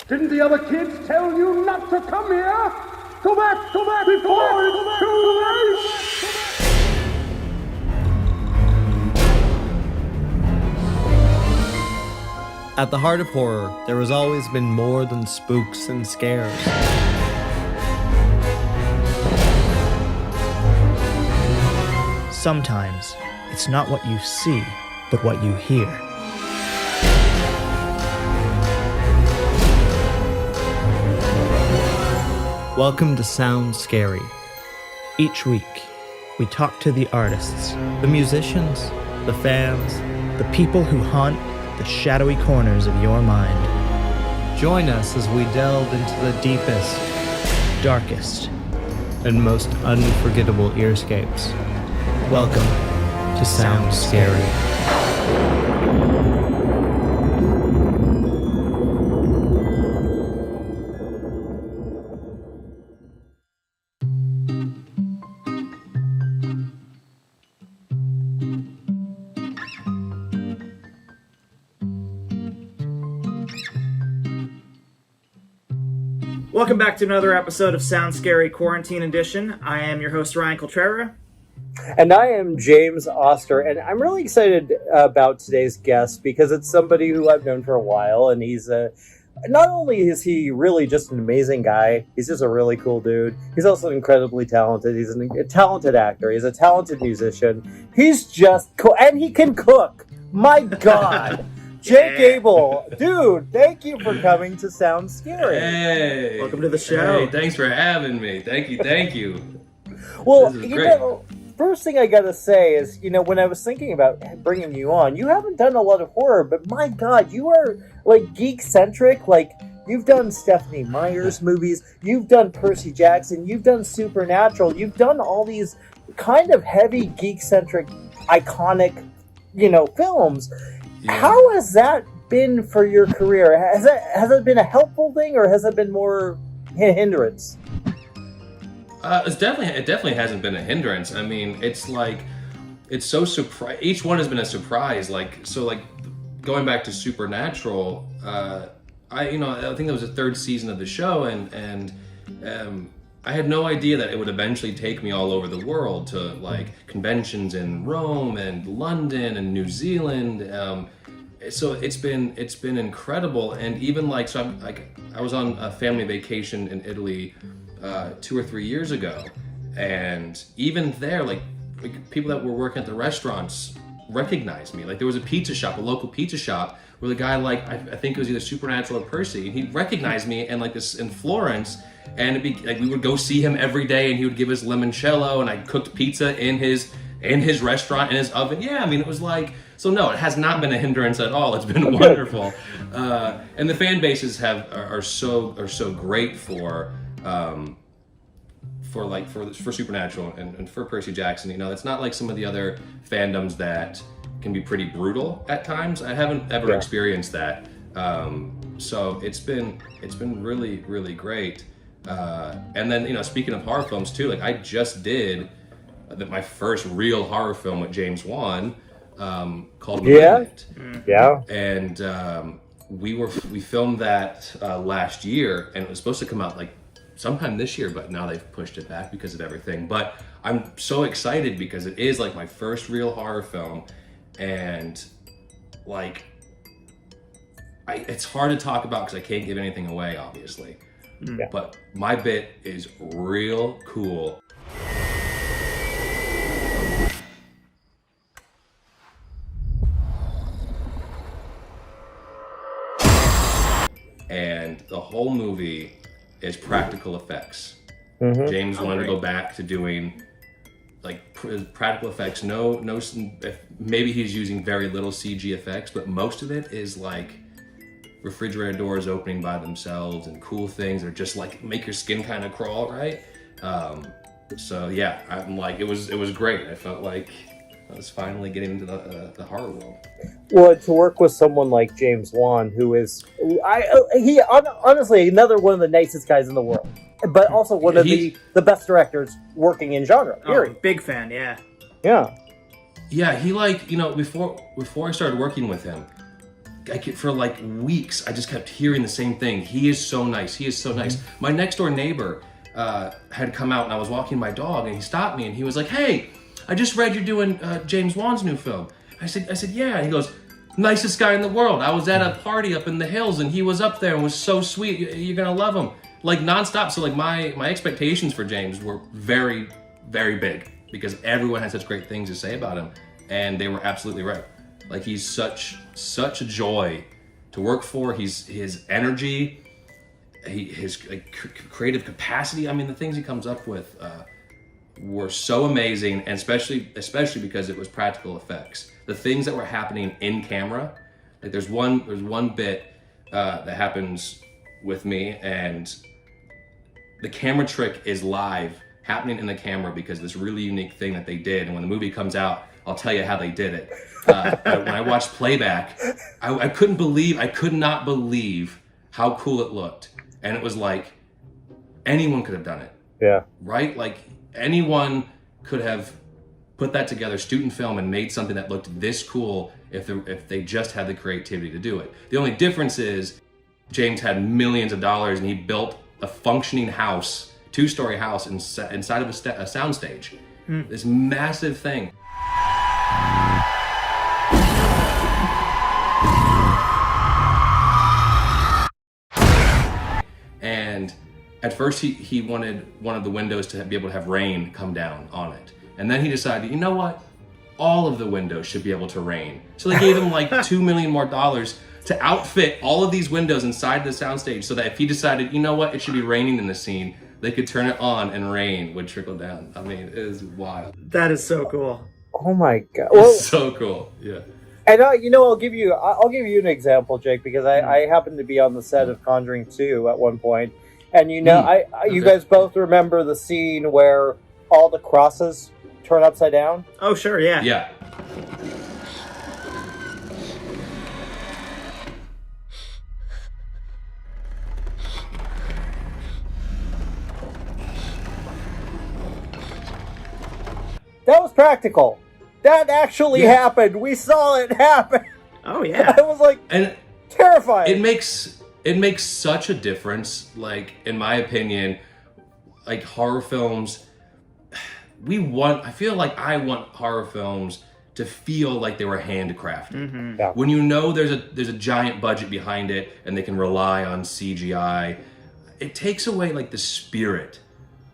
Didn't the other kids tell you not to come here? Go back before it's too late! At the heart of horror, there has always been more than spooks and scares. Sometimes, it's not what you see, but what you hear. Welcome to Sound Scary. Each week, we talk to the artists, the musicians, the fans, the people who haunt the shadowy corners of your mind. Join us as we delve into the deepest, darkest, and most unforgettable earscapes. Welcome to Sound Scary. Welcome back to another episode of Sound Scary Quarantine Edition. I am your host, Ryan Cultrera. And I am James Oster, and I'm really excited about today's guest because it's somebody who I've known for a while, and he's not only is he really just an amazing guy, he's just a really cool dude. He's also incredibly talented. He's a talented actor. He's a talented musician. He's just cool, and he can cook. My God. Jake Abel, dude, thank you for coming to Sound Scary. Hey, welcome to the show. Hey, thanks for having me. Thank you. Well, first thing I gotta say is, when I was thinking about bringing you on, you haven't done a lot of horror, but my God, you are like geek-centric. Like, you've done Stephanie Meyer's movies, you've done Percy Jackson, you've done Supernatural, you've done all these kind of heavy geek-centric, iconic, films. Yeah. How has that been for your career? Has it been a helpful thing, or has it been more hindrance? It definitely hasn't been a hindrance. I mean, it's so surprise. Each one has been a surprise. Going back to Supernatural, I think that was the third season of the show, and I had no idea that it would eventually take me all over the world to conventions in Rome and London and New Zealand. So it's been incredible, and even I was on a family vacation in Italy 2 or 3 years ago, and even there, people that were working at the restaurants recognized me. There was a local pizza shop, where the guy I think it was either Supernatural or Percy, and he recognized me, and this in Florence. And it'd be we would go see him every day, and he would give us limoncello, and I cooked pizza in his restaurant, in his oven. Yeah, I mean, it was so no, it has not been a hindrance at all. It's been wonderful, and the fan bases are so great for Supernatural and for Percy Jackson. It's not like some of the other fandoms that can be pretty brutal at times. I haven't ever experienced that, so it's been really, really great. And then, speaking of horror films too, I just did my first real horror film with James called Malignant. Yeah. And we filmed that last year, and it was supposed to come out sometime this year, but now they've pushed it back because of everything. But I'm so excited because it is my first real horror film, and it's hard to talk about because I can't give anything away, obviously. Yeah. But my bit is real cool. And the whole movie is practical effects. Mm-hmm. James wanted to go back to doing practical effects. No, maybe he's using very little CG effects, but most of it is refrigerator doors opening by themselves and cool things that are just make your skin kind of crawl, right? So yeah, I'm it was great. I felt like I was finally getting into the horror world. Well, to work with someone like James Wan, who is honestly another one of the nicest guys in the world, but also one of the best directors working in genre. Period. Oh, big fan, yeah. Yeah. Yeah, he before I started working with him, for like weeks, I just kept hearing the same thing. He is so nice. He is so nice. My next door neighbor had come out, and I was walking my dog, and he stopped me, and he was like, "Hey, I just read you're doing James Wan's new film." I said, "Yeah." And he goes, "Nicest guy in the world. I was at a party up in the hills, and he was up there and was so sweet. You're gonna love him." Like nonstop. So like my expectations for James were very, very big because everyone had such great things to say about him, and they were absolutely right. Like he's such a joy to work for. His energy, his like, creative capacity. I mean, the things he comes up with were so amazing, and especially because it was practical effects. The things that were happening in camera, like there's one bit that happens with me, and the camera trick is live happening in the camera because this really unique thing that they did. And when the movie comes out, I'll tell you how they did it. When I watched playback, I could not believe how cool it looked. And it was like, anyone could have done it. Yeah. Right? Like, anyone could have put that together, student film, and made something that looked this cool if they just had the creativity to do it. The only difference is James had millions of dollars, and he built a functioning house, 2-story house inside of a soundstage. This massive thing. And at first he wanted one of the windows to be able to have rain come down on it. And then he decided, you know what? All of the windows should be able to rain. So they gave him like $2 million more to outfit all of these windows inside the soundstage so that if he decided, you know what, it should be raining in the scene, they could turn it on and rain would trickle down. I mean, it is wild. That is so cool. Oh my god! It's so cool. Yeah. And I'll give you an example, Jake, because I happened to be on the set of Conjuring 2 at one point, and you guys both remember the scene where all the crosses turn upside down. Oh sure, yeah. Yeah. That was practical. That actually happened. We saw it happen. Oh yeah. I was like, and terrified. It makes such a difference. Like, in my opinion, like horror films, I feel like I want horror films to feel like they were handcrafted. Mm-hmm. Yeah. When you know there's a giant budget behind it and they can rely on CGI, it takes away like the spirit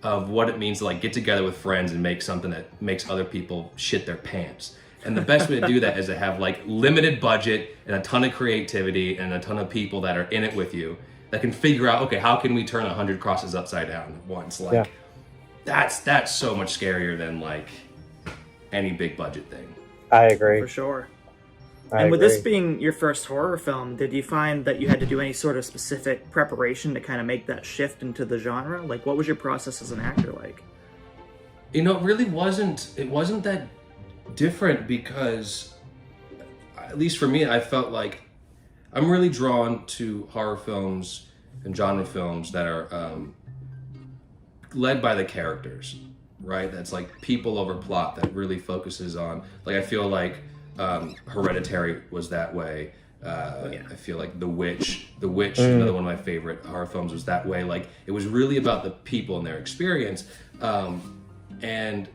of what it means to like get together with friends and make something that makes other people shit their pants. And the best way to do that is to have like limited budget and a ton of creativity and a ton of people that are in it with you that can figure out, okay, how can we turn 100 crosses upside down at once? Like, that's so much scarier than like any big budget thing. I agree. For sure. I And with agree. this being your first horror film, did you find that you had to do any sort of specific preparation to kind of make that shift into the genre? Like, what was your process as an actor like? You know, it really wasn't that different because, at least for me, I felt like I'm really drawn to horror films and genre films that are led by the characters, right? That's like people over plot that really focuses on, like, I feel like Hereditary was that way. I feel like The Witch, another one of my favorite horror films, was that way. Like, it was really about the people and their experience. And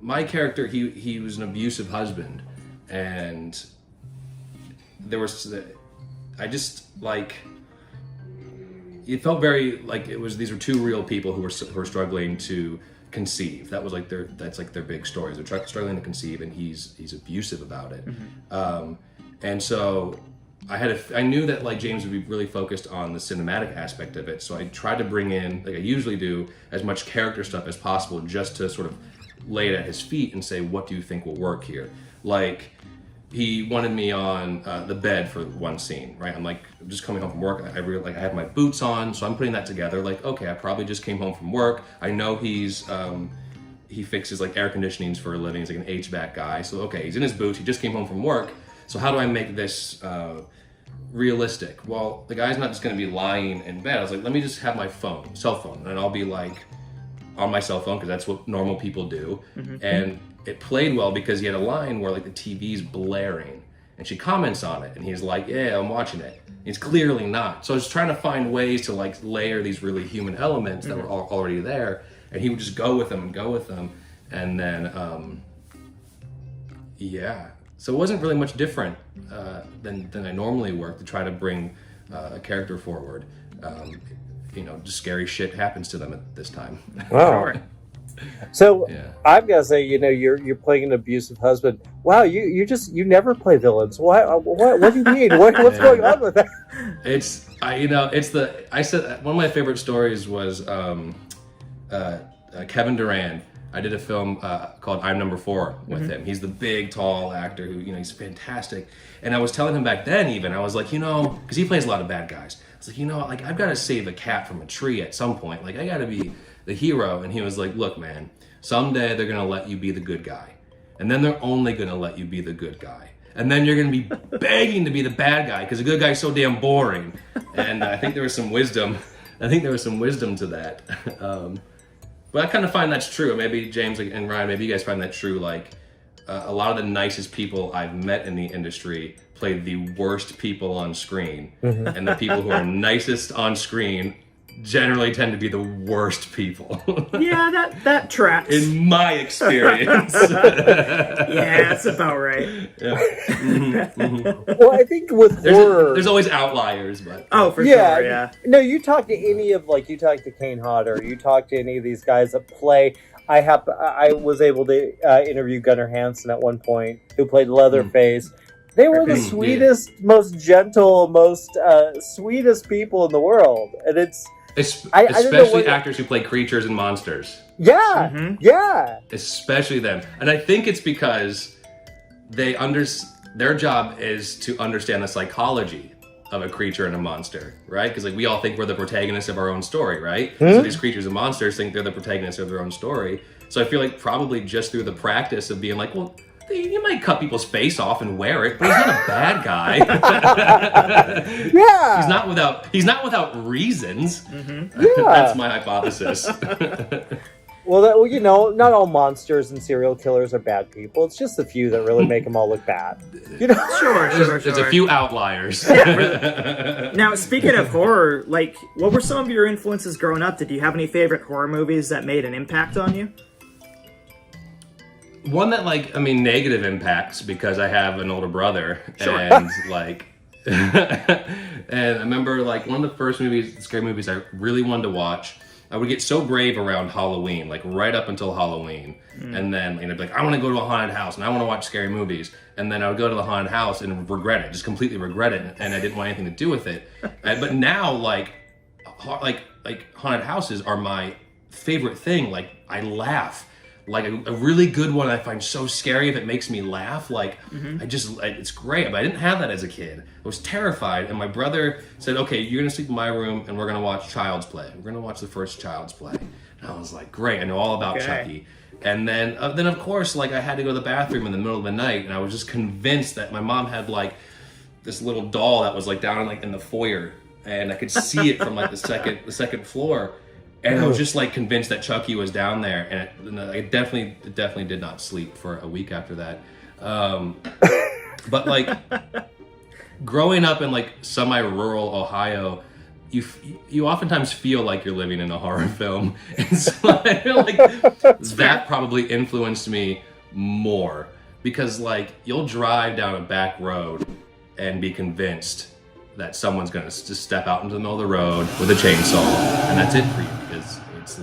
my character, he was an abusive husband, and there was, I just like, it felt very like these were two real people who were struggling to conceive. That was like that's their big stories. They're struggling to conceive, and he's abusive about it. Mm-hmm. And so I knew that like James would be really focused on the cinematic aspect of it. So I tried to bring in, like I usually do, as much character stuff as possible, just to sort of lay it at his feet and say, what do you think will work here? Like, he wanted me on the bed for one scene, right? I'm just coming home from work. I have my boots on, so I'm putting that together. Like, okay, I probably just came home from work. I know he fixes like air conditionings for a living. He's like an HVAC guy. So okay, he's in his boots. He just came home from work. So how do I make this realistic? Well, the guy's not just going to be lying in bed. I was like, let me just have my cell phone, and I'll be like on my cell phone because that's what normal people do. Mm-hmm. And it played well because he had a line where like the TV's blaring, and she comments on it, and he's like, yeah, I'm watching it. He's clearly not. So I was trying to find ways to like layer these really human elements that were already there, and he would just go with them, and then yeah. So it wasn't really much different than I normally work to try to bring a character forward. Just scary shit happens to them at this time. Wow. So I've got to say, you're playing an abusive husband. Wow, you never play villains. What do you mean? What's going on with that? I said one of my favorite stories was Kevin Durant. I did a film called I'm Number 4 with him. He's the big, tall actor who, he's fantastic. And I was telling him back then even, I was like, because he plays a lot of bad guys. I was like, I've got to save a cat from a tree at some point. Like, I got to be the hero. And he was like, look, man, someday they're going to let you be the good guy. And then they're only going to let you be the good guy. And then you're going to be begging to be the bad guy because the good guy's so damn boring. And I think there was some wisdom. To that. But I kind of find that's true. Maybe James and Ryan, maybe you guys find that true. Like a lot of the nicest people I've met in the industry play the worst people on screen. And the people who are nicest on screen generally tend to be the worst people. Yeah, that tracks. In my experience. Yeah, that's about right. Yeah. Well, I think with horror... There's always outliers, but... Oh, for sure, yeah. No, you talk to any of, you talk to Kane Hodder, you talk to any of these guys that play... I was able to interview Gunnar Hansen at one point, who played Leatherface. They were the sweetest, most gentle, most sweetest people in the world. And it's... Especially actors who play creatures and monsters. Yeah, yeah. Especially them. And I think it's because their job is to understand the psychology of a creature and a monster, right? Because we all think we're the protagonists of our own story, right? So these creatures and monsters think they're the protagonists of their own story. So I feel like probably just through the practice of being like, well, you might cut people's face off and wear it, but he's not a bad guy. Yeah, he's not without reasons. Yeah. That's my hypothesis. Well, not all monsters and serial killers are bad people. It's just a few that really make them all look bad. Sure. There's a few outliers. Now, speaking of horror, what were some of your influences growing up? Did you have any favorite horror movies that made an impact on you? One that negative impacts because I have an older brother. Sure. And and I remember one of the first scary movies I really wanted to watch. I would get so brave around Halloween, right up until Halloween. And then I'd be like, I want to go to a haunted house and I want to watch scary movies. And then I would go to the haunted house and regret it, just completely regret it. And I didn't want anything to do with it. But now haunted houses are my favorite thing. I laugh. A really good one I find so scary if it makes me laugh. It's great. But I didn't have that as a kid. I was terrified. And my brother said, okay, you're going to sleep in my room and we're going to watch Child's Play. We're going to watch the first Child's Play. And I was like, great. I know all about Chucky. And then of course, I had to go to the bathroom in the middle of the night. And I was just convinced that my mom had this little doll that was down in the foyer. And I could see it from the second floor. And I was just convinced that Chucky was down there, and I definitely did not sleep for a week after that. But growing up in semi-rural Ohio, you oftentimes feel like you're living in a horror film, and so I feel that probably influenced me more because you'll drive down a back road and be convinced that someone's gonna just step out into the middle of the road with a chainsaw, and that's it for you, because it's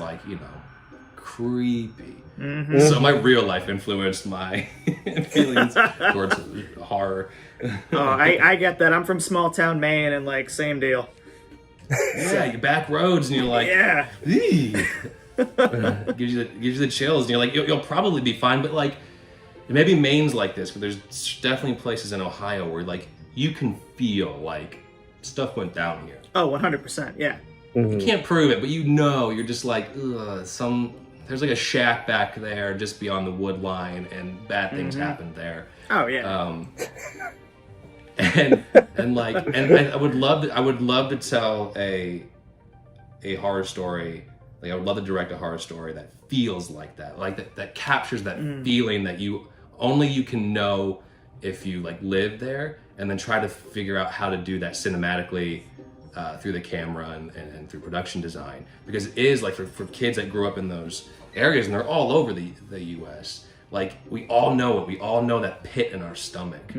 creepy. So my real life influenced my feelings towards horror. Oh, I get that. I'm from small town Maine, and same deal. Yeah, you back roads, and you're like, yeah. gives you the chills, and you're like, you'll probably be fine, but maybe Maine's like this, but there's definitely places in Ohio where you can feel stuff went down here. Oh, 100%, yeah. You can't prove it, but you're just there's a shack back there just beyond the wood line, and bad things happened there. Oh yeah. And I would love to tell a horror story. I would love to direct a horror story that feels like that, that captures that feeling that you can know if you like live there and then try to figure out how to do that cinematically through the camera and through production design, because it is like for kids that grew up in those areas and they're all over the US, like we all know it. We all know that pit in our stomach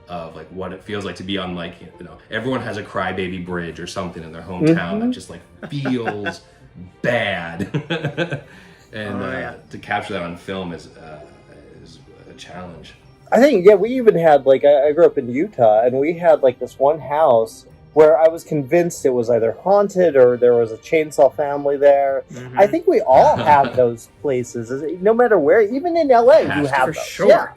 of like what it feels like to be on, like, you know, everyone has a crybaby bridge or something in their hometown that just like feels bad. And to capture that on film is a challenge. I think, we even had, like, I grew up in Utah, and we had, like, this one house where I was convinced it was either haunted or there was a chainsaw family there. I think we all have those places, no matter where. Even in LA, you have for those. sure. Yeah.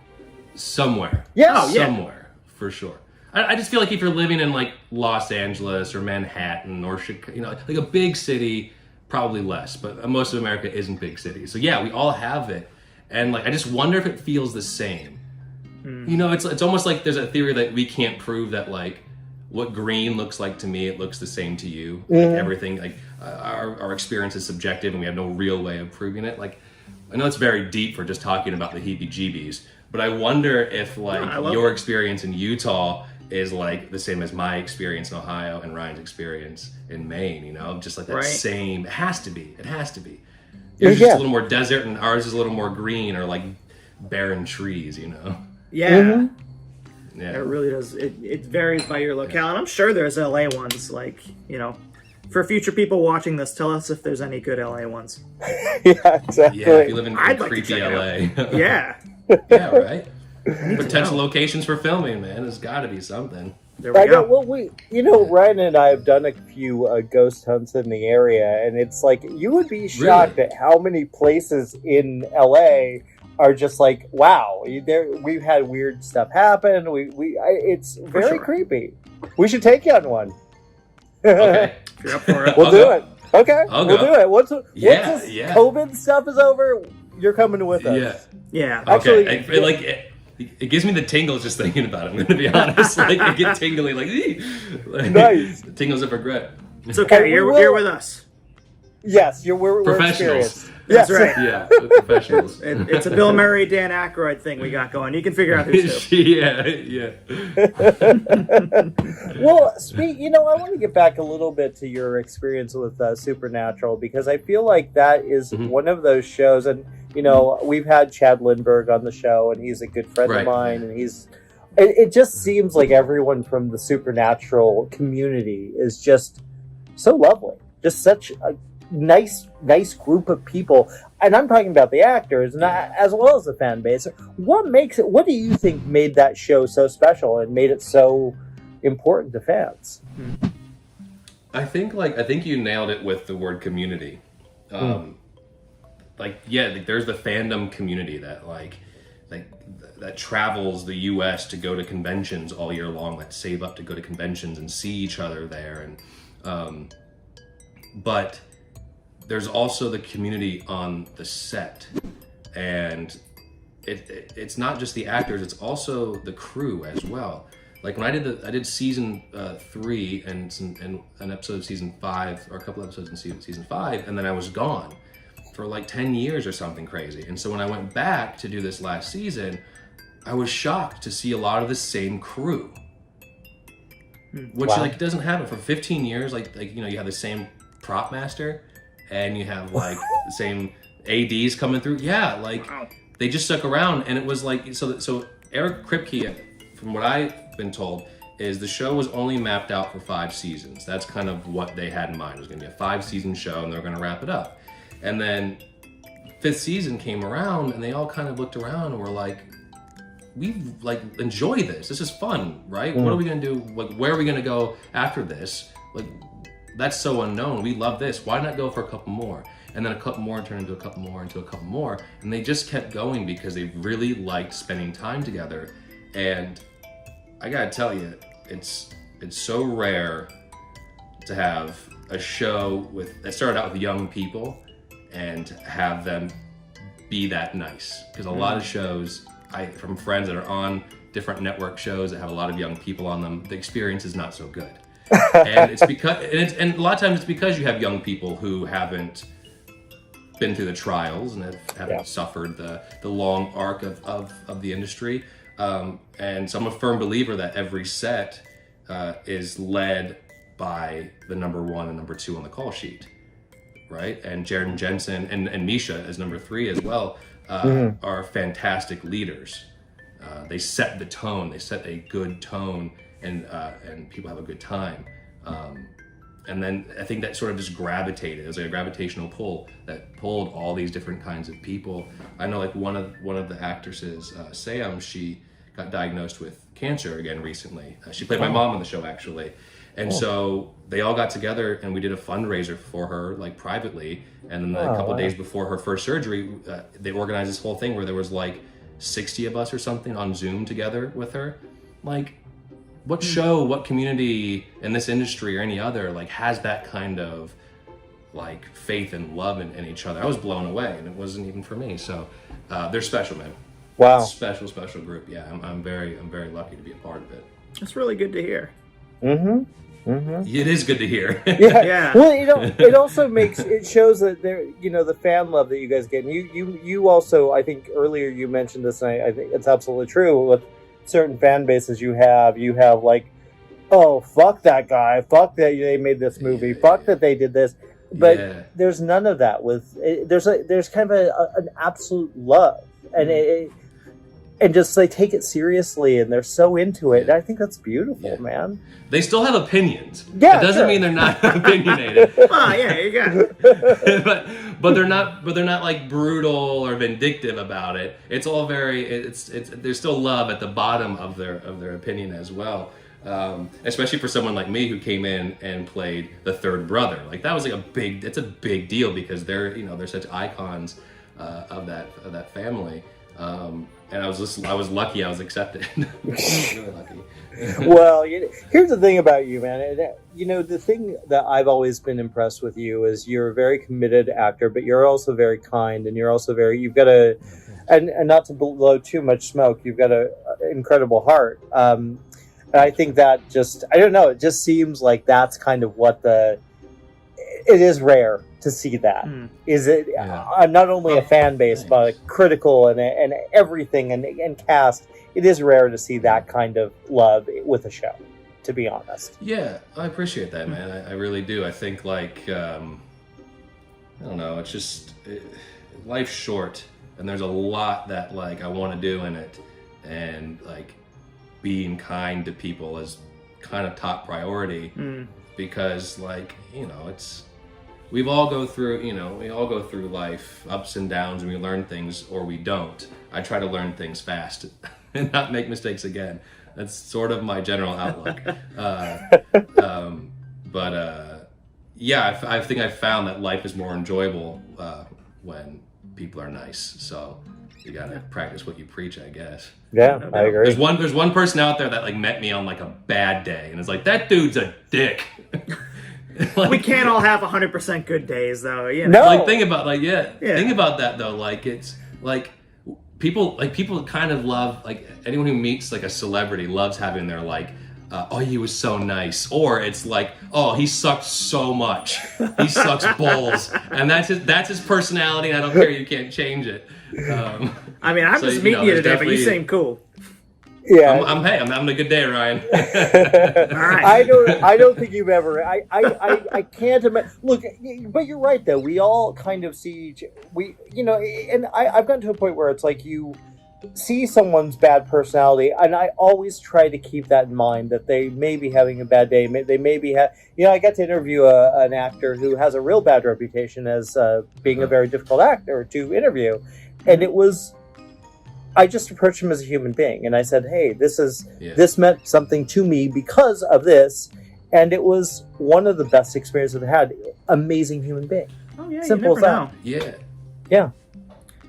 Somewhere. Yeah. Somewhere, for sure. I just feel like if you're living in, like, Los Angeles or Manhattan or Chicago, you know, like a big city, probably less. But most of America isn't big cities. So, yeah, we all have it. And, like, I just wonder if it feels the same. You know, it's almost like there's a theory that we can't prove that, like, what green looks like to me, it looks the same to you. Like everything, like our experience is subjective, and we have no real way of proving it. Like, I know it's very deep for just talking about the heebie-jeebies, but I wonder if like your experience in Utah is like the same as my experience in Ohio and Ryan's experience in Maine. You know, just like that same. It has to be. It has to be. Yours is just a little more desert, and ours is a little more green or like barren trees. You know. Yeah. Yeah, it really does. It varies by your locale, and I'm sure there's LA ones. Like, you know, for future people watching this, tell us if there's any good LA ones. Yeah, exactly. Yeah, if you live in creepy LA. Yeah. Yeah, right. Potential locations for filming, man. There's got to be something. There we go. Well, Ryan and I have done a few ghost hunts in the area, and it's like you would be shocked at how many places in LA are just like, wow, we've had weird stuff happen. It's very creepy. We should take you on one. Okay. If you're up for it, we'll do it. Okay, we'll do it. Once this COVID stuff is over, you're coming with us. Yeah. Actually, okay. It gives me the tingles just thinking about it. I'm going to be honest. Like, I get tingly, like nice. The tingles of regret. It's okay. You're with us. Yes, we're professionals. Experienced. That's yes. right. Yeah, we're professionals. It's a Bill Murray, Dan Aykroyd thing we got going. You can figure out who's who. Yeah. Well, I want to get back a little bit to your experience with Supernatural, because I feel like that is one of those shows, and we've had Chad Lindbergh on the show, and he's a good friend of mine, and it just seems like everyone from the Supernatural community is just so lovely, just such a nice group of people, and I'm talking about the actors, and as well as the fan base. What do you think made that show so special and made it so important to fans? I think you nailed it with the word community. There's the fandom community that that travels the U.S. to go to conventions all year long, that save up to go to conventions and see each other there, and but there's also the community on the set, and it's not just the actors, it's also the crew as well. Like when I did season 3 and an episode of season 5, or a couple episodes in season 5, and then I was gone for like 10 years or something crazy. And so when I went back to do this last season, I was shocked to see a lot of the same crew, which doesn't happen for 15 years. You have the same prop master, and you have the same ADs coming through. Yeah, they just stuck around, and it was so Eric Kripke, from what I've been told, is the show was only mapped out for 5 seasons. That's kind of what they had in mind. It was going to be a 5-season show, and they're going to wrap it up. And then 5th season came around, and they all kind of looked around and were like, we enjoy this. This is fun, right? What are we going to do? Where are we going to go after this? That's so unknown. We love this. Why not go for a couple more? And then a couple more turned into a couple more, into a couple more. And they just kept going because they really liked spending time together. And I gotta tell you, it's so rare to have a show that started out with young people and have them be that nice. Because a lot of shows, from friends that are on different network shows that have a lot of young people on them, the experience is not so good. And it's because, and a lot of times it's because you have young people who haven't been through the trials and haven't suffered the long arc of the industry. And so I'm a firm believer that every set is led by the number 1 and number 2 on the call sheet, right? And Jared and Jensen and Misha as number 3 as well are fantastic leaders. They set the tone. They set a good tone, and people have a good time. And then I think that sort of just gravitated. It was like a gravitational pull that pulled all these different kinds of people. I know, like one of the actresses, Sam, she got diagnosed with cancer again recently. She played my mom on the show, actually. And so they all got together and we did a fundraiser for her, like privately. And then a couple of days before her first surgery, they organized this whole thing where there was like 60 of us or something on Zoom together with her. Like, what show, what community in this industry or any other like has that kind of like faith and love in each other? I was blown away, and it wasn't even for me. So they're special, man. Wow. Special group. Yeah, I'm very lucky to be a part of it. That's really good to hear. It is good to hear. Yeah. Well, it also it shows that there, the fan love that you guys get. And you also, I think earlier you mentioned this, and I think it's absolutely true with certain fan bases you have like, oh, fuck that guy, fuck that they made this movie, fuck that they did this. But there's none of that there's kind of an absolute love, and and just they take it seriously, and they're so into it. And I think that's beautiful, man. They still have opinions. Yeah, it doesn't mean they're not opinionated. Yeah, you got it. but they're not like brutal or vindictive about it. It's all it's there's still love at the bottom of their opinion as well. Especially for someone like me who came in and played the third brother. Like that was like it's a big deal because they're such icons of that family. And I was lucky I was accepted. Really lucky. Well, here's the thing about you, man. The thing that I've always been impressed with you is you're a very committed actor, but you're also very kind, and you're also you've got and not to blow too much smoke, you've got an incredible heart. And I think that I don't know, it just seems like that's kind of what it is rare to see that. Is it not only a fan base, but critical and everything and cast. It is rare to see that kind of love with a show, to be honest. Yeah, I appreciate that, man. I really do. I think like, I don't know, it's just, life's short, and there's a lot that like I want to do in it, and like being kind to people is kind of top priority because like, we all go through life, ups and downs, and we learn things or we don't. I try to learn things fast and not make mistakes again. That's sort of my general outlook. I think I found that life is more enjoyable when people are nice. So you gotta practice what you preach, I guess. Yeah, I agree. There's one person out there that like met me on like a bad day and is like, that dude's a dick. Like, we can't all have 100% good days, though. No. Like think about think about that though. Like it's like people kind of love, like anyone who meets like a celebrity loves having their like, oh, he was so nice, or it's like, oh, he sucks so much, he sucks balls, and that's his personality, and I don't care, you can't change it. I mean, I'm just meeting you today, but you seem cool. Yeah, I'm having a good day, Ryan. All right. I don't think you've ever. I can't imagine. Look, but you're right though. We all kind of see and I've gotten to a point where it's like you see someone's bad personality, and I always try to keep that in mind, that they may be having a bad day. They may be I got to interview an actor who has a real bad reputation as being a very difficult actor to interview, and it was. I just approached him as a human being, and I said, hey, this meant something to me because of this, and it was one of the best experiences I've had. Amazing human being. Oh, yeah, simple as that. know. Yeah.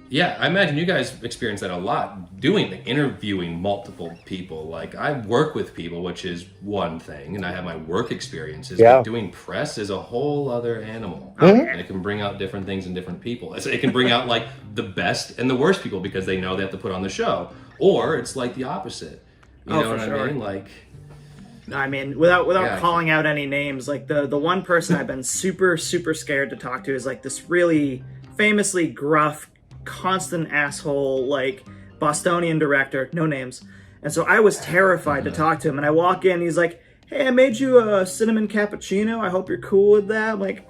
Yeah, I imagine you guys experience that a lot, interviewing multiple people. Like, I work with people, which is one thing, and I have my work experiences, but doing press is a whole other animal. Mm-hmm. And it can bring out different things in different people. It can bring out, like, the best and the worst people because they know they have to put on the show. Or it's, like, the opposite. You know what I mean? Like... I mean, without calling out any names, like, the one person I've been super, super scared to talk to is, like, this really famously gruff, constant asshole, like, Bostonian director, no names, And so I was terrified to talk to him. And I walk in, he's like, "Hey, I made you a cinnamon cappuccino. I hope you're cool with that." I'm like,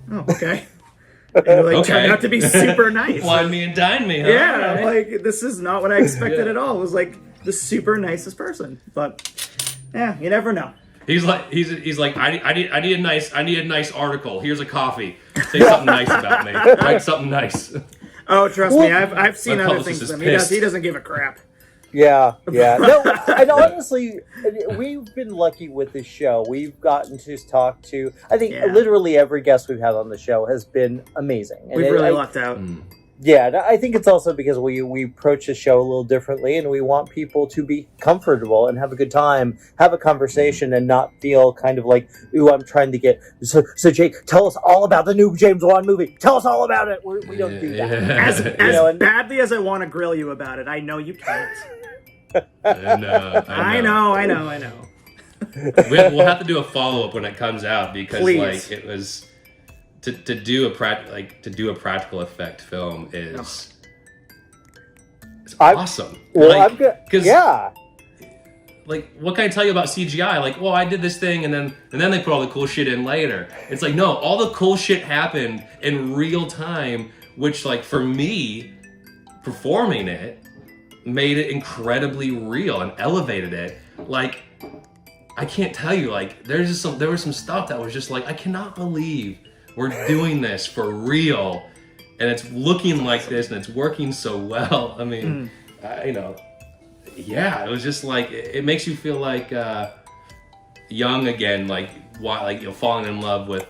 "Oh, okay." And it turned out to be super nice. Wine me and dine me, huh? Yeah, like, this is not what I expected at all. It was like the super nicest person. But yeah, you never know. He's like, I need a nice article. Here's a coffee. Say something nice about me. Write something nice. Oh, trust me, I've seen My other publicist things is from him. pissed. He doesn't give a crap. Yeah. No, and honestly, we've been lucky with this show. We've gotten to talk to, I think, literally every guest we've had on the show has been amazing. And We've really lucked out. Yeah, and I think it's also because we approach the show a little differently, and we want people to be comfortable and have a good time, have a conversation, and not feel kind of like, "Ooh, I'm trying to get..." So Jake, tell us all about the new James Wan movie. Tell us all about it. We don't do that. As badly as I want to grill you about it, I know you can't. I know. We'll have to do a follow-up when it comes out, because Please. like it was to do a practical effect film is it's awesome. Well, like, I'm good. Yeah. Like, what can I tell you about CGI? Like, well, I did this thing, and then they put all the cool shit in later. It's like, no, all the cool shit happened in real time, which, like, for me, performing it made it incredibly real and elevated it. Like, I can't tell you, like, there was some stuff that was just like, I cannot believe we're doing this for real, and it's looking like this, and it's working so well. I mean, yeah, it was just like, it makes you feel like young again, like falling in love with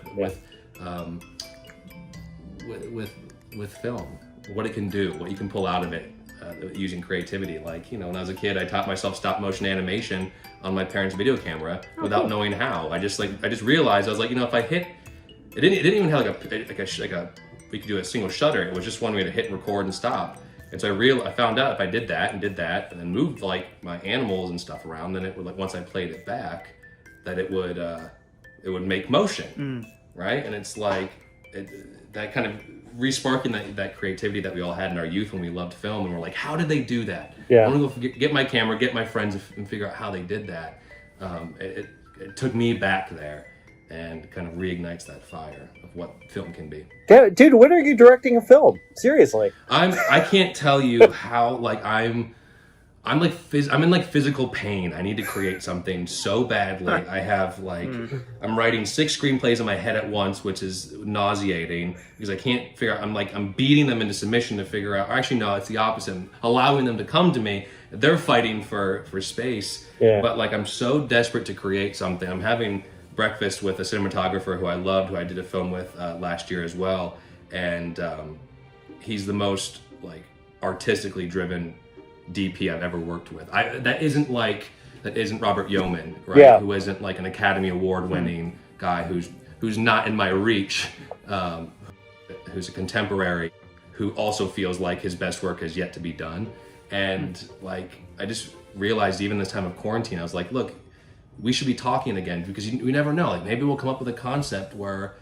film, what it can do, what you can pull out of it. Using creativity. Like, when I was a kid, I taught myself stop motion animation on my parents' video camera without knowing how. I just realized, I was like, if I hit, it didn't even have we could do a single shutter. It was just one way to hit record and stop. And so I found out if I did that and then moved like my animals and stuff around, then it would, like, once I played it back, that it would make motion, right? And it's like that kind of re-sparking that creativity that we all had in our youth when we loved film, and we're like, how did they do that? Yeah. I want to go get my camera, get my friends, and figure out how they did that. It took me back there, and kind of reignites that fire of what film can be. Dude, when are you directing a film? Seriously. I can't tell you how, like, I'm in physical pain. I need to create something so badly. I have I'm writing 6 screenplays in my head at once, which is nauseating because I can't figure out. I'm beating them into submission to figure out. Actually, no, it's the opposite. I'm allowing them to come to me. They're fighting for space. Yeah. But I'm so desperate to create something. I'm having breakfast with a cinematographer who I loved, who I did a film with last year as well, and he's the most artistically driven DP I've ever worked with. That isn't Robert Yeoman, right? Yeah. Who isn't an Academy Award winning guy who's not in my reach, who's a contemporary, who also feels like his best work has yet to be done. And I just realized, even this time of quarantine, I was like, look, we should be talking again, because we never know. Maybe we'll come up with a concept where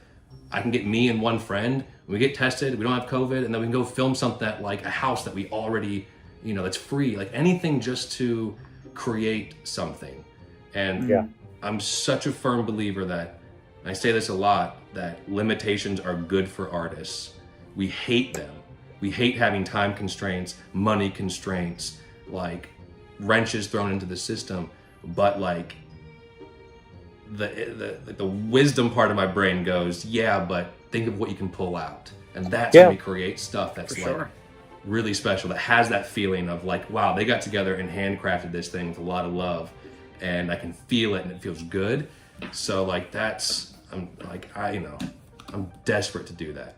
I can get me and one friend, we get tested, we don't have COVID, and then we can go film something at a house that we already, that's free, anything just to create something. And I'm such a firm believer that, and I say this a lot, that limitations are good for artists. We hate them. We hate having time constraints, money constraints, wrenches thrown into the system. But the wisdom part of my brain goes, yeah, but think of what you can pull out. And that's when we create stuff that's really special, that has that feeling of wow, they got together and handcrafted this thing with a lot of love, and I can feel it and it feels good. So I'm desperate to do that.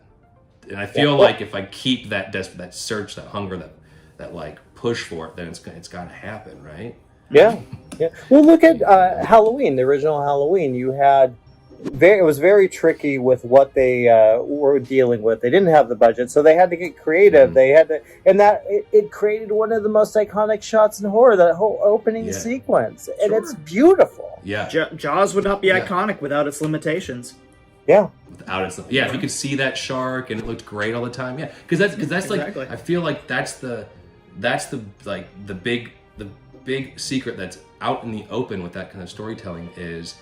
And I feel if I keep that search, that hunger, that push for it, then it's got to happen, right? Yeah. Well, look at Halloween, the original Halloween. You had it was very tricky with what they were dealing with. They didn't have the budget, so they had to get creative. They had to, and that it created one of the most iconic shots in horror. That whole opening sequence, and it's beautiful. Yeah, Jaws would not be iconic without its limitations. Yeah. If you could see that shark and it looked great all the time, because that's exactly. I feel that's the big secret that's out in the open with that kind of storytelling is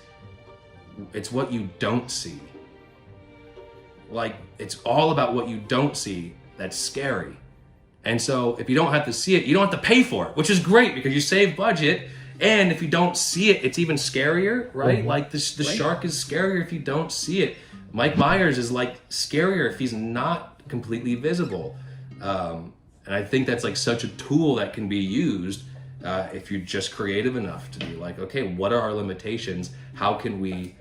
it's what you don't see. Like, it's all about what you don't see that's scary. And so if you don't have to see it, you don't have to pay for it, which is great because you save budget. And if you don't see it, it's even scarier, right? Like the shark is scarier if you don't see it. Mike Myers is like scarier if he's not completely visible. And I think that's like such a tool that can be used if you're just creative enough to be like, okay, what are our limitations? How can we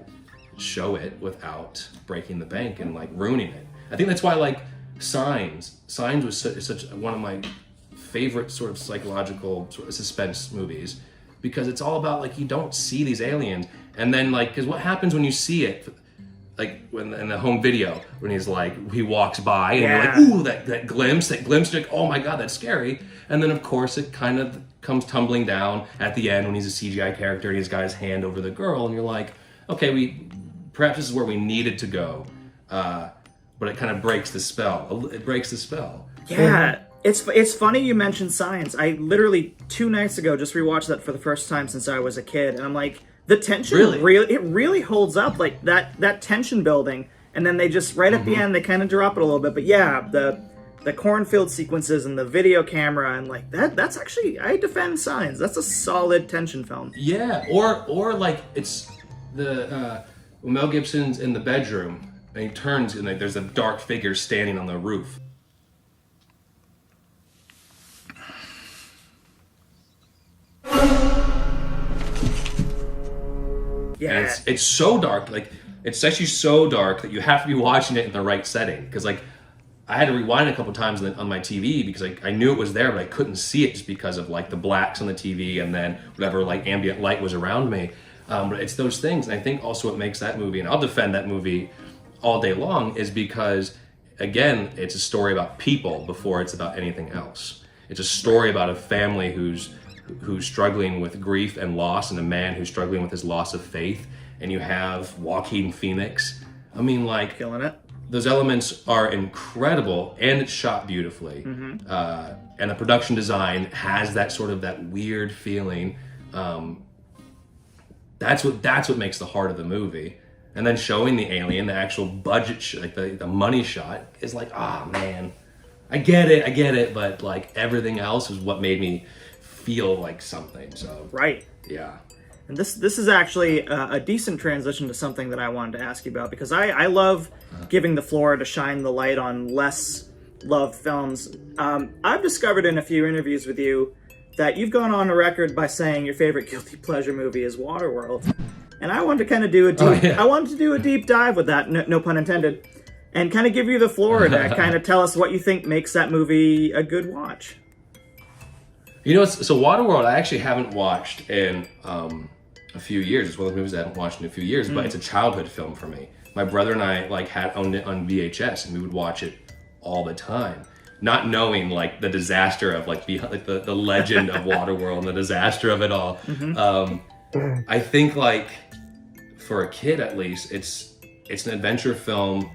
show it without breaking the bank and like ruining it? I think that's why like Signs was such one of my favorite sort of psychological sort of suspense movies, because it's all about like you don't see these aliens, and then like, because what happens when you see it, like when in the home video when he's like he walks by and you're like, ooh, that glimpse, you're like, oh my god, that's scary. And then of course it kind of comes tumbling down at the end when he's a CGI character and he's got his hand over the girl, and you're like, okay, perhaps this is where we needed to go, but it kind of breaks the spell. It breaks the spell. Yeah. It's funny you mentioned Signs. I literally 2 nights ago just rewatched that for the first time since I was a kid, and I'm like, the tension really holds up, like that tension building, and then they just right at the end they kind of drop it a little bit. But yeah, the cornfield sequences and the video camera and like that's actually, I defend Signs. That's a solid tension film. Yeah, or like it's the when Mel Gibson's in the bedroom and he turns and like, there's a dark figure standing on the roof. Yeah, and it's so dark, like it's actually so dark that you have to be watching it in the right setting, because like I had to rewind a couple times on my TV because I knew it was there, but I couldn't see it just because of like the blacks on the TV and then whatever like ambient light was around me. But it's those things, and I think also what makes that movie, and I'll defend that movie all day long, is because again, it's a story about people before it's about anything else. It's a story about a family who's struggling with grief and loss, and a man who's struggling with his loss of faith, and you have Joaquin Phoenix. I mean, like, killing it. Those elements are incredible, and it's shot beautifully. And the production design has that sort of that weird feeling. That's what makes the heart of the movie. And then showing the alien, the actual budget, like the money shot, is like, ah, man, I get it, but like everything else is what made me feel like something. So right, yeah. And this is actually a decent transition to something that I wanted to ask you about, because I love giving the floor to shine the light on less loved films. I've discovered in a few interviews with you that you've gone on a record by saying your favorite guilty pleasure movie is Waterworld, and I wanted to kind of do a deep dive with that, no pun intended, and kind of give you the floor to kind of tell us what you think makes that movie a good watch. You know, so Waterworld I actually haven't watched in a few years. It's one of the movies I haven't watched in a few years, but it's a childhood film for me. My brother and I like owned it on VHS, and we would watch it all the time, not knowing like the disaster of like the legend of Waterworld and the disaster of it all. I think like for a kid at least, it's an adventure film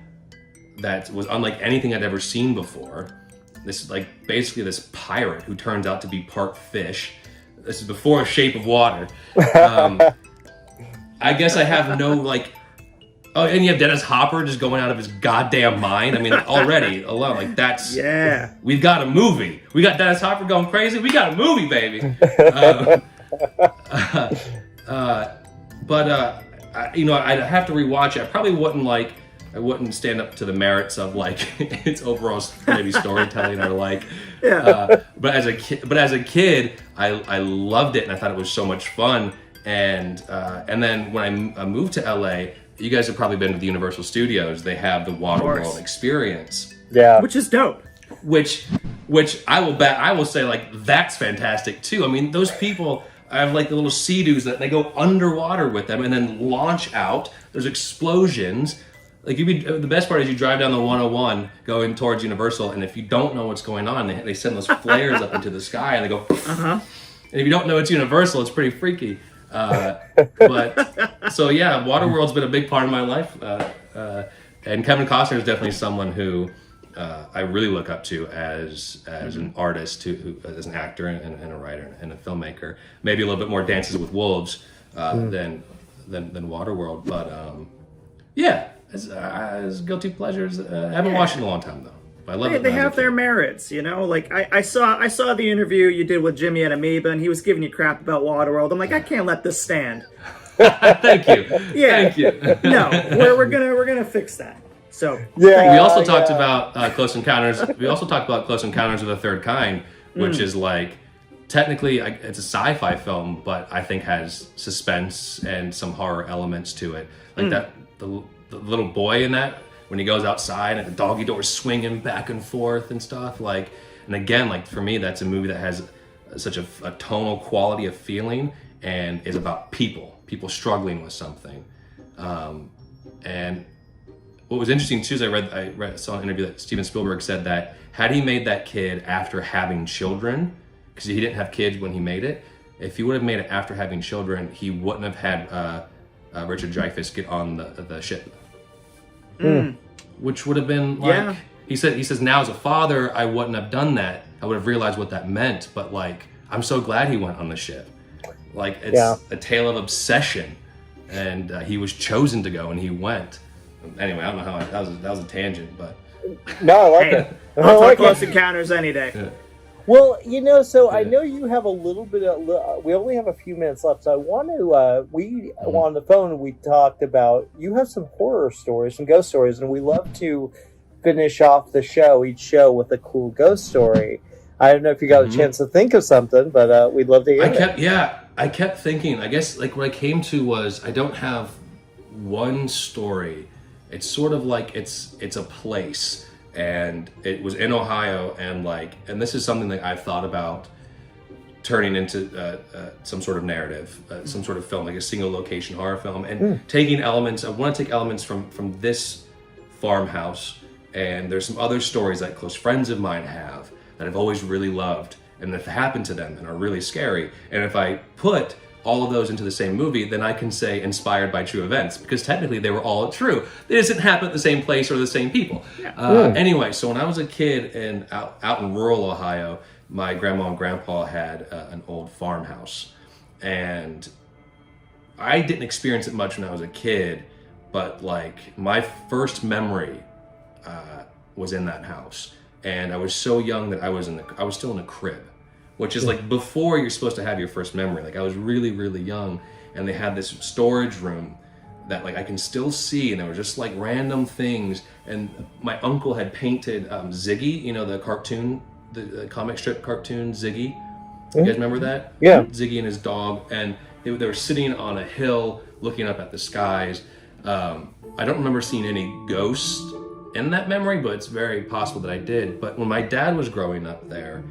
that was unlike anything I'd ever seen before. This is like basically this pirate who turns out to be part fish. This is before Shape of Water. I guess I have no like. Oh, and you have Dennis Hopper just going out of his goddamn mind. I mean, already alone, like that's We've got a movie. We got Dennis Hopper going crazy. We got a movie, baby. You know, I'd have to rewatch it. I wouldn't stand up to the merits of like its overall maybe storytelling or like. But as a kid, I loved it and I thought it was so much fun. And then when I moved to LA, you guys have probably been to the Universal Studios. They have the Waterworld experience. Yeah, which is dope. Which I will say like that's fantastic too. I mean, those people. I have like the little sea-doos that they go underwater with them and then launch out. There's explosions. Like the best part is you drive down the 101 going towards Universal, and if you don't know what's going on, they send those flares up into the sky and they go. And if you don't know it's Universal, it's pretty freaky. But so yeah, Waterworld's been a big part of my life, and Kevin Costner is definitely someone who I really look up to as an artist, as an actor and a writer and a filmmaker. Maybe a little bit more Dances with Wolves than Waterworld, but as guilty pleasures. I haven't watched it in a long time though. But I love it. They have their merits, you know. Like I saw the interview you did with Jimmy at Amoeba, and he was giving you crap about Waterworld. I'm like, I can't let this stand. Thank you. Yeah. Thank you. No, we're gonna fix that. So we also talked about Close Encounters. We also talked about Close Encounters of the Third Kind, which is like technically it's a sci-fi film, but I think has suspense and some horror elements to it. Like that the little boy in that when he goes outside and the doggy doors swinging back and forth and stuff. Like, and again, like for me, that's a movie that has such a tonal quality of feeling and is about people struggling with something. And what was interesting too is I saw an interview that Steven Spielberg said that had he made that kid after having children, because he didn't have kids when he made it, if he would have made it after having children, he wouldn't have had Richard Dreyfuss get on the ship. Which would have been like, he says now as a father, I wouldn't have done that. I would have realized what that meant, but like, I'm so glad he went on the ship. Like, it's a tale of obsession, and he was chosen to go, and he went. Anyway, I don't know how that was a tangent, but no, I like it. I'll talk Close Encounters any day. Yeah. Well, I know you have a little bit of. We only have a few minutes left, so I want to. On the phone we talked about you have some horror stories, some ghost stories, and we love to finish off each show with a cool ghost story. I don't know if you got a chance to think of something, but we'd love to hear it. I kept thinking. I guess like what I came to was I don't have one story. It's sort of like it's a place. And it was in Ohio, and this is something that I've thought about turning into some sort of narrative, some sort of film, like a single location horror film, and taking elements. I want to take elements from this farmhouse, and there's some other stories that close friends of mine have that I've always really loved, and that have happened to them and are really scary. And if I put all of those into the same movie, then I can say inspired by true events, because technically they were all true. They just didn't happen at the same place or the same people. Anyway, so when I was a kid and out in rural Ohio, my grandma and grandpa had an old farmhouse. And I didn't experience it much when I was a kid, but like my first memory was in that house. And I was so young that I was still in a crib. Which is like before you're supposed to have your first memory. Like I was really, really young, and they had this storage room that like I can still see, and there were just like random things. And my uncle had painted Ziggy, the cartoon, the comic strip cartoon Ziggy. You guys remember that? Yeah. Ziggy and his dog, and they were sitting on a hill looking up at the skies. I don't remember seeing any ghosts in that memory, but it's very possible that I did. But when my dad was growing up there,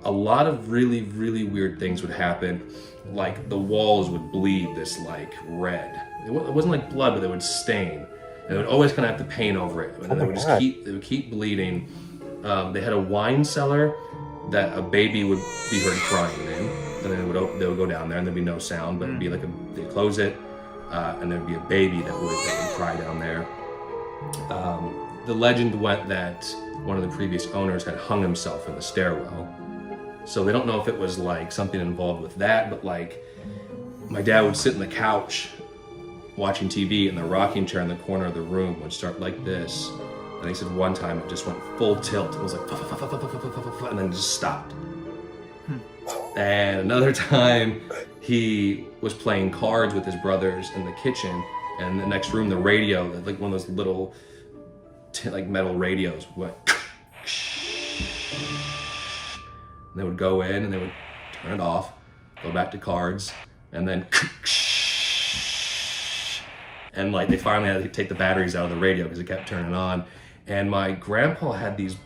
a lot of really, really weird things would happen. Like the walls would bleed this like red. It wasn't like blood, but they would stain. And they would always kind of have to paint over it. And they would keep bleeding. They had a wine cellar that a baby would be heard crying in. And then they would go down there and there'd be no sound, but it'd be like they'd close it, and there'd be a baby that would cry down there. The legend went that one of the previous owners had hung himself in the stairwell. So they don't know if it was like something involved with that, but like my dad would sit in the couch watching TV, and the rocking chair in the corner of the room would start like this. And he said one time it just went full tilt. It was like and then just stopped. And another time he was playing cards with his brothers in the kitchen, and in the next room the radio, like one of those little like metal radios, went. And they would go in and they would turn it off, go back to cards, and then and like they finally had to take the batteries out of the radio because it kept turning on. And my grandpa had these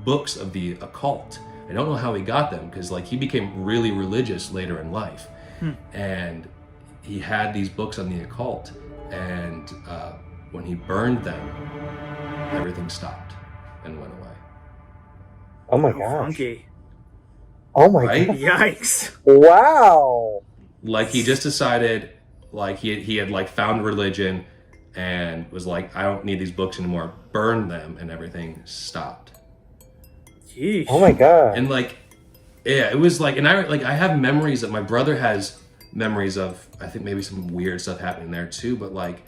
books of the occult. I don't know how he got them, because like he became really religious later in life. And he had these books on the occult, and when he burned them, everything stopped and went away. Oh my gosh. Funky. Oh my Right? god. Yikes. Wow. Like he just decided, like he had like found religion, and was like, I don't need these books anymore, burned them, and everything stopped. Yeesh. Oh my god. And like, yeah, it was like, and I have memories that my brother has memories of, I think maybe some weird stuff happening there too, but like,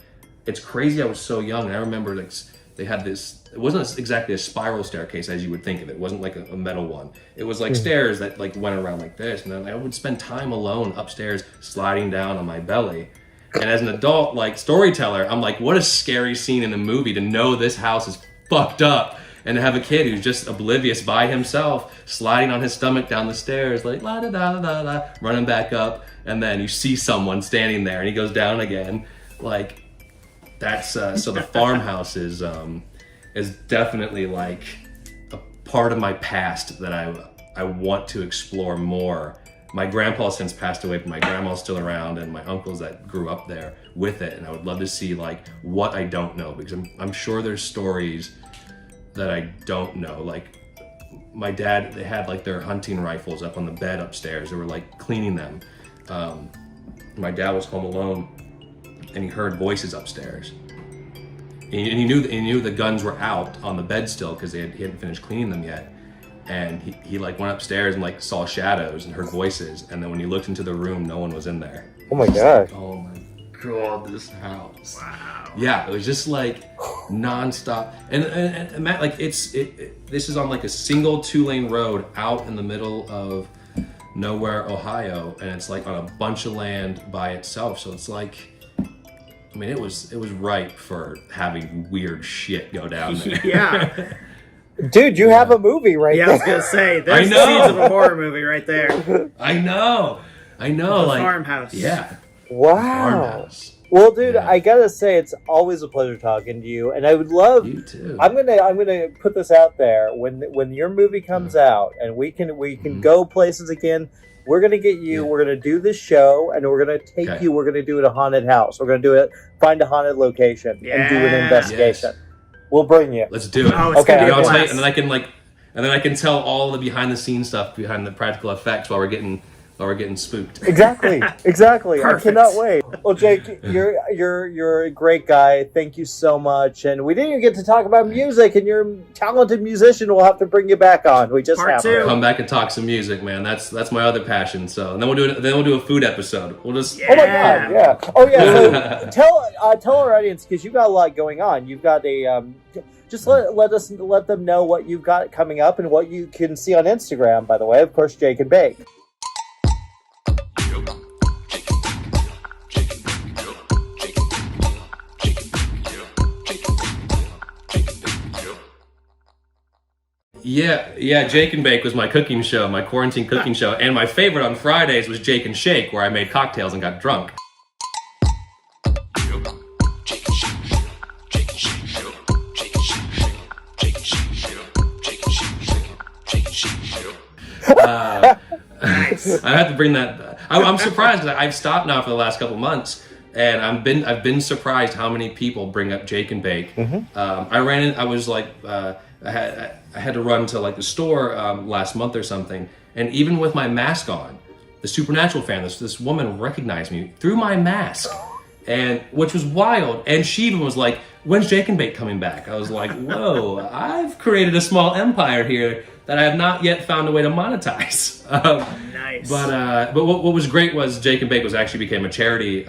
it's crazy. I was so young, and I remember like they had this, it wasn't exactly a spiral staircase as you would think of it. It wasn't like a metal one. It was like stairs that like went around like this, and then I would spend time alone upstairs sliding down on my belly. And as an adult, like storyteller, I'm like, what a scary scene in a movie to know this house is fucked up, and to have a kid who's just oblivious by himself, sliding on his stomach down the stairs, like la da da da da, running back up, and then you see someone standing there, and he goes down again. Like, that's so the farmhouse is definitely like a part of my past that I want to explore more. My grandpa has since passed away, but my grandma's still around, and my uncles that grew up there with it, and I would love to see like what I don't know, because I'm sure there's stories that I don't know. Like my dad, they had like their hunting rifles up on the bed upstairs. They were like cleaning them. My dad was home alone, and he heard voices upstairs. And he knew the guns were out on the bed still because he hadn't finished cleaning them yet. And he like went upstairs and like saw shadows and heard voices. And then when he looked into the room, no one was in there. Oh my god. Like, oh my god, this house. Wow. Yeah, it was just like nonstop. And Matt, like this is on like a single 2-lane road out in the middle of nowhere, Ohio, and it's like on a bunch of land by itself. So it's like, I mean, it was ripe for having weird shit go down there. Yeah. Dude, you have a movie right Yeah, I there. was gonna say, there's seeds of a horror movie right there. I know. The like, farmhouse. Yeah. Wow. Farmhouse. Well, dude, Yeah. I gotta say, it's always a pleasure talking to you, and I would love. You too. I'm gonna put this out there when your movie comes out, and we can go places again. We're gonna get you. Yeah. We're gonna do this show, and we're gonna take you. We're gonna do it at a haunted house. We're gonna do it. Find a haunted location and do an investigation. Yes. We'll bring you. Let's do it. Oh, it's Okay. gonna be a I'll tell you, blast. and then I can tell all the behind the scenes stuff behind the practical effects while we're getting spooked. Exactly. I Perfect. cannot wait. Well, Jake, you're a great guy. Thank you so much. And we didn't even get to talk about music, and you're a talented musician. We'll have to bring you back on. We just Part have two. to. Come back and talk some music, man. That's my other passion. So, and then we'll do a food episode. We'll just Oh my god! Yeah. Oh yeah. So tell our audience, because you've got a lot going on. You've got a just let them know what you've got coming up and what you can see on Instagram. By the way, of course, Jake and Bake. Yeah, Jake and Bake was my cooking show, my quarantine cooking show, and my favorite on Fridays was Jake and Shake, where I made cocktails and got drunk. I have to bring that. I'm surprised because I've stopped now for the last couple months, and I've been surprised how many people bring up Jake and Bake. I was like, I had to run to like the store last month or something, and even with my mask on, the Supernatural fan, this woman recognized me through my mask, and which was wild. And she even was like, "When's Jake and Bake coming back?" I was like, "Whoa, I've created a small empire here that I have not yet found a way to monetize." Nice. But what was great was Jake and Bake was actually became a charity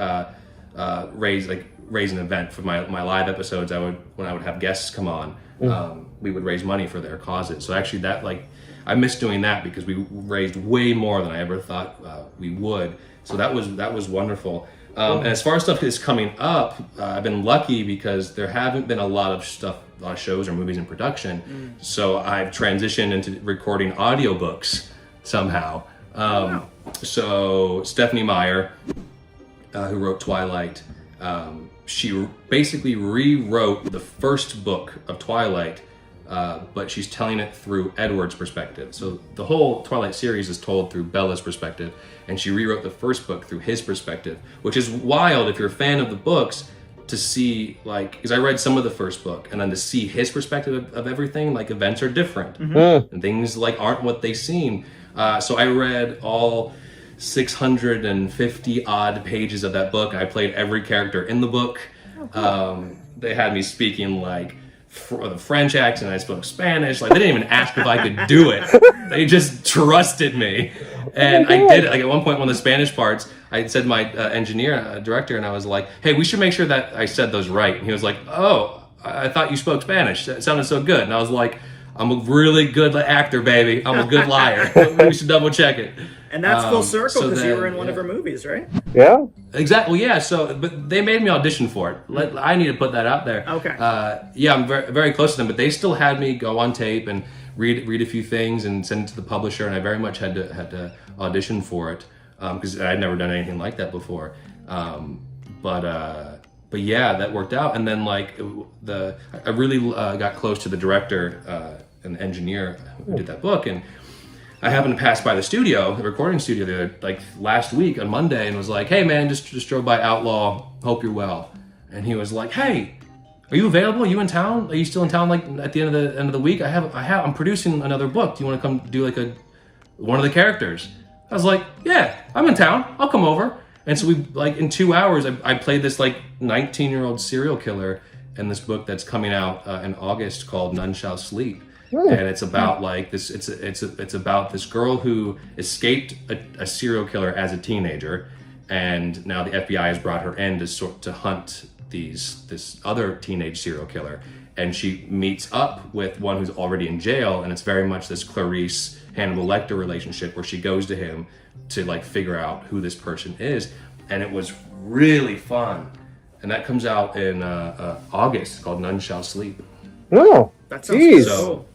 raise an event for my live episodes. When I would have guests come on, we would raise money for their causes. So actually that I miss doing that because we raised way more than I ever thought we would. So that was wonderful. And as far as stuff is coming up, I've been lucky because there haven't been a lot of shows or movies in production. So I've transitioned into recording audiobooks somehow. So Stephanie Meyer, who wrote Twilight, she basically rewrote the first book of Twilight, but she's telling it through Edward's perspective. So the whole Twilight series is told through Bella's perspective, and she rewrote the first book through his perspective, which is wild if you're a fan of the books to see, because I read some of the first book, and then to see his perspective of everything, events are different, and things aren't what they seem. So I read all 650 odd pages of that book. I played every character in the book. They had me speaking like the French accent. I spoke Spanish. Like they didn't even ask if I could do it. They just trusted me, and I did it. Like at one point, one of the Spanish parts, I said to my director, and I was like, "Hey, we should make sure that I said those right." And he was like, "Oh, I thought you spoke Spanish. That sounded so good." And I was like, "I'm a really good actor, baby. I'm a good liar. We should double check it." And that's full circle because you were in one yeah. of her movies, right? Yeah. Exactly. Yeah. So, but they made me audition for it. I need to put that out there. Okay. Yeah, I'm very, very close to them, but they still had me go on tape and read a few things and send it to the publisher, and I very much had to audition for it because I'd never done anything like that before. But yeah, that worked out. And then I really got close to the director and the engineer who did that book, and I happened to pass by the recording studio there, last week on Monday, and was like, "Hey man, just drove by Outlaw. Hope you're well." And he was like, "Hey, are you available? Are you in town? Are you still in town? At the end of the week, I'm producing another book. Do you want to come do one of the characters?" I was like, "Yeah, I'm in town. I'll come over." And so we in 2 hours, I played this 19-year-old serial killer in this book that's coming out in August called None Shall Sleep. And it's about this. It's about this girl who escaped a serial killer as a teenager, and now the FBI has brought her in to hunt this other teenage serial killer. And she meets up with one who's already in jail, and it's very much this Clarice Hannibal Lecter relationship where she goes to him to figure out who this person is, and it was really fun. And that comes out in August. It's called None Shall Sleep. Oh, that sounds so.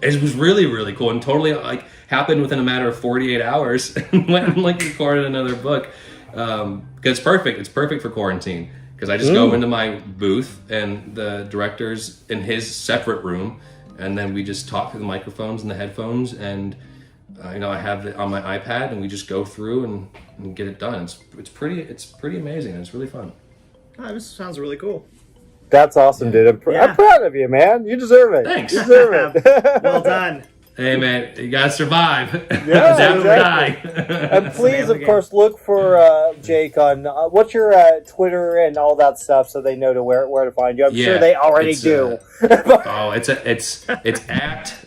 It was really, really cool, and totally happened within a matter of 48 hours. And went and recorded another book. Because it's perfect. It's perfect for quarantine. Because I just go into my booth, and the director's in his separate room, and then we just talk through the microphones and the headphones, and I have it on my iPad, and we just go through and get it done. It's pretty amazing, and it's really fun. Oh, this sounds really cool. That's awesome, dude. I'm proud of you, man. You deserve it. Thanks. You deserve it. Well done. Hey, man, you gotta survive. Yeah, exactly. And please, of course, look for Jake on what's your Twitter and all that stuff, so they know where to find you. I'm sure they already do. It's at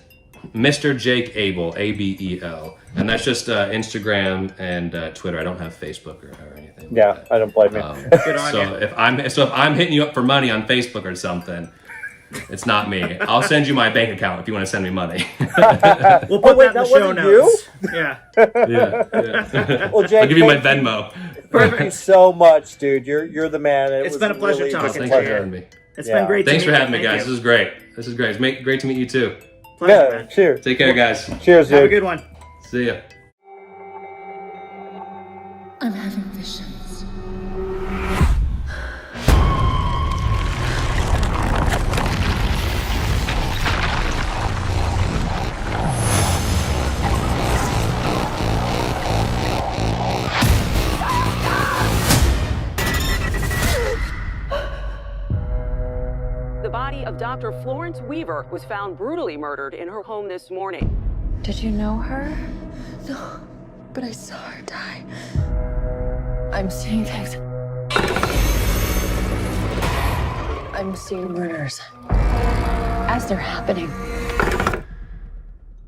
Mr. Jake Abel, Abel, and that's just Instagram and Twitter. I don't have Facebook or anything. Yeah, like that. I don't blame you. Good on you. If I'm hitting you up for money on Facebook or something, it's not me. I'll send you my bank account if you want to send me money. We'll put that in the show notes. Yeah. Yeah. Well, Jake, I'll give you my Venmo. Thank you so much, dude. You're the man. It's been a pleasure talking to you. Thanks for having me. It's been great. Thanks to for meet having me, guys. you. This is great. It's great to meet you too. Pleasure, man. Cheers. Take care, guys. Cheers, dude. Have a good one. See ya. I'm having visions. The body of Dr. Florence Weaver was found brutally murdered in her home this morning. Did you know her? No, but I saw her die. I'm seeing things. I'm seeing murders as they're happening.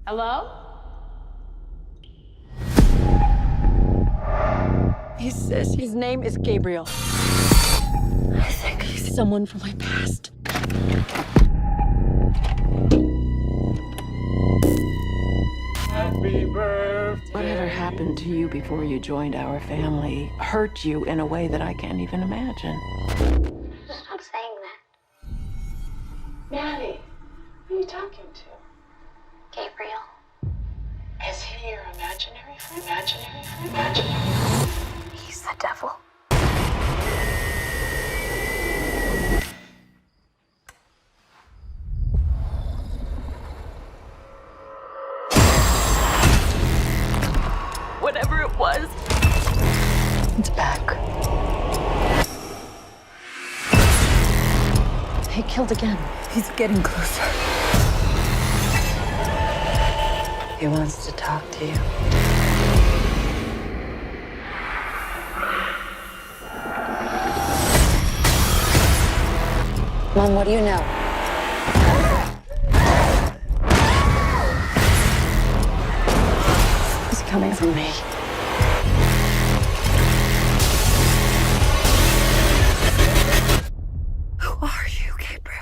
Hello? He says his name is Gabriel. I think he's someone from my past. Happy birthday. Whatever happened to you before you joined our family hurt you in a way that I can't even imagine. Stop saying that. Maddie, who are you talking to? Gabriel. Is he your imaginary friend? Imaginary? He's the devil. Whatever it was, It's back. He killed again. He's getting closer. He wants to talk to you. Mom, what do you know? It's coming from me. Who are you, Gabriel?